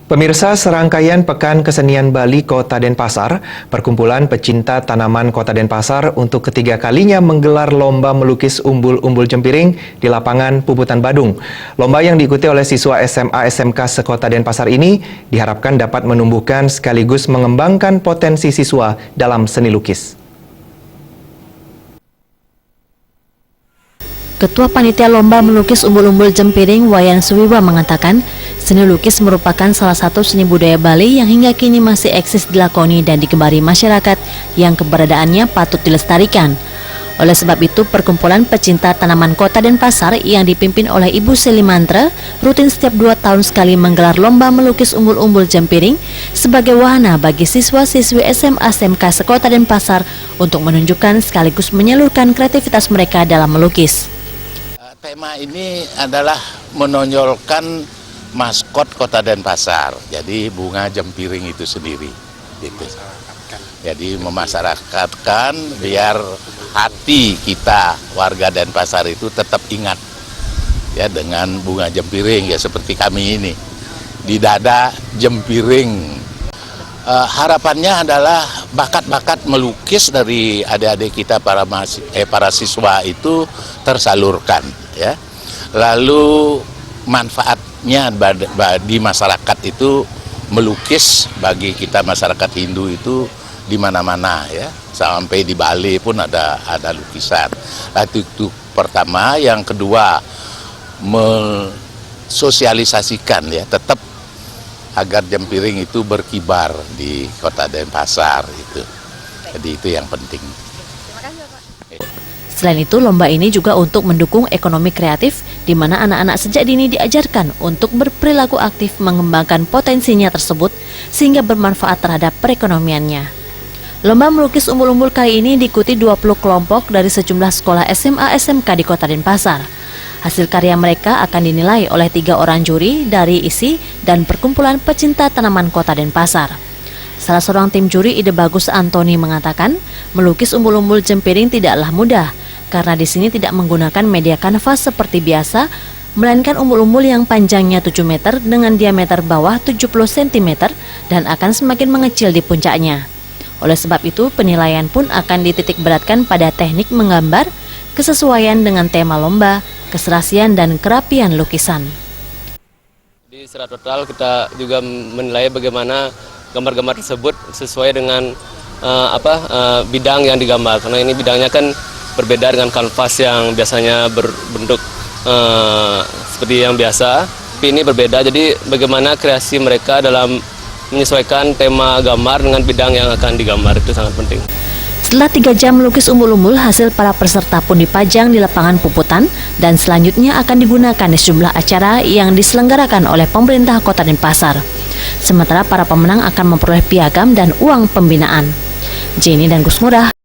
Pemirsa, serangkaian Pekan Kesenian Bali Kota Denpasar, perkumpulan pecinta tanaman Kota Denpasar untuk ketiga kalinya menggelar lomba melukis umbul-umbul jempiring di lapangan Puputan Badung. Lomba yang diikuti oleh siswa SMA SMK sekota Denpasar ini diharapkan dapat menumbuhkan sekaligus mengembangkan potensi siswa dalam seni lukis. Ketua Panitia Lomba Melukis Umbul-Umbul Jempiring Wayan Suwiwa mengatakan, seni lukis merupakan salah satu seni budaya Bali yang hingga kini masih eksis dilakoni dan digemari masyarakat yang keberadaannya patut dilestarikan. Oleh sebab itu, perkumpulan pecinta tanaman Kota Denpasar yang dipimpin oleh Ibu Selimantra rutin setiap 2 tahun sekali menggelar lomba melukis umbul-umbul jempiring sebagai wahana bagi siswa-siswi SMA SMK sekota Denpasar untuk menunjukkan sekaligus menyalurkan kreativitas mereka dalam melukis. Tema ini adalah menonjolkan maskot Kota Denpasar, jadi bunga jempiring itu sendiri. Gitu. Jadi memasyarakatkan biar hati kita warga Denpasar itu tetap ingat ya dengan bunga jempiring ya seperti kami ini di dada jempiring. Harapannya adalah bakat-bakat melukis dari adik-adik kita para siswa itu tersalurkan ya. Lalu manfaatnya di masyarakat itu melukis bagi kita masyarakat Hindu itu di mana-mana ya. Sampai di Bali pun ada lukisan. Itu pertama, yang kedua mensosialisasikan ya tetap agar jempiring itu berkibar di Kota Denpasar itu. Jadi itu yang penting. Terima kasih, Bapak. Selain itu, lomba ini juga untuk mendukung ekonomi kreatif di mana anak-anak sejak dini diajarkan untuk berperilaku aktif mengembangkan potensinya tersebut sehingga bermanfaat terhadap perekonomiannya. Lomba melukis umbul-umbul kali ini diikuti 20 kelompok dari sejumlah sekolah SMA SMK di Kota Denpasar. Hasil karya mereka akan dinilai oleh 3 orang juri dari ISI dan Perkumpulan Pecinta Tanaman Kota Denpasar. Salah seorang tim juri Ide Bagus Antoni mengatakan, melukis umbul-umbul jempiring tidaklah mudah karena di sini tidak menggunakan media kanvas seperti biasa, melainkan umbul-umbul yang panjangnya 7 meter dengan diameter bawah 70 cm dan akan semakin mengecil di puncaknya. Oleh sebab itu, penilaian pun akan dititik beratkan pada teknik menggambar, kesesuaian dengan tema lomba, keserasian dan kerapian lukisan. Di secara total kita juga menilai bagaimana gambar-gambar tersebut sesuai dengan bidang yang digambar. Karena ini bidangnya kan berbeda dengan kanvas yang biasanya berbentuk seperti yang biasa. Tapi ini berbeda, jadi bagaimana kreasi mereka dalam menyesuaikan tema gambar dengan bidang yang akan digambar itu sangat penting. Setelah 3 jam melukis umbul-umbul, hasil para peserta pun dipajang di lapangan Puputan dan selanjutnya akan digunakan di sejumlah acara yang diselenggarakan oleh pemerintah Kota Denpasar. Sementara para pemenang akan memperoleh piagam dan uang pembinaan. Jenny dan Gus Murah.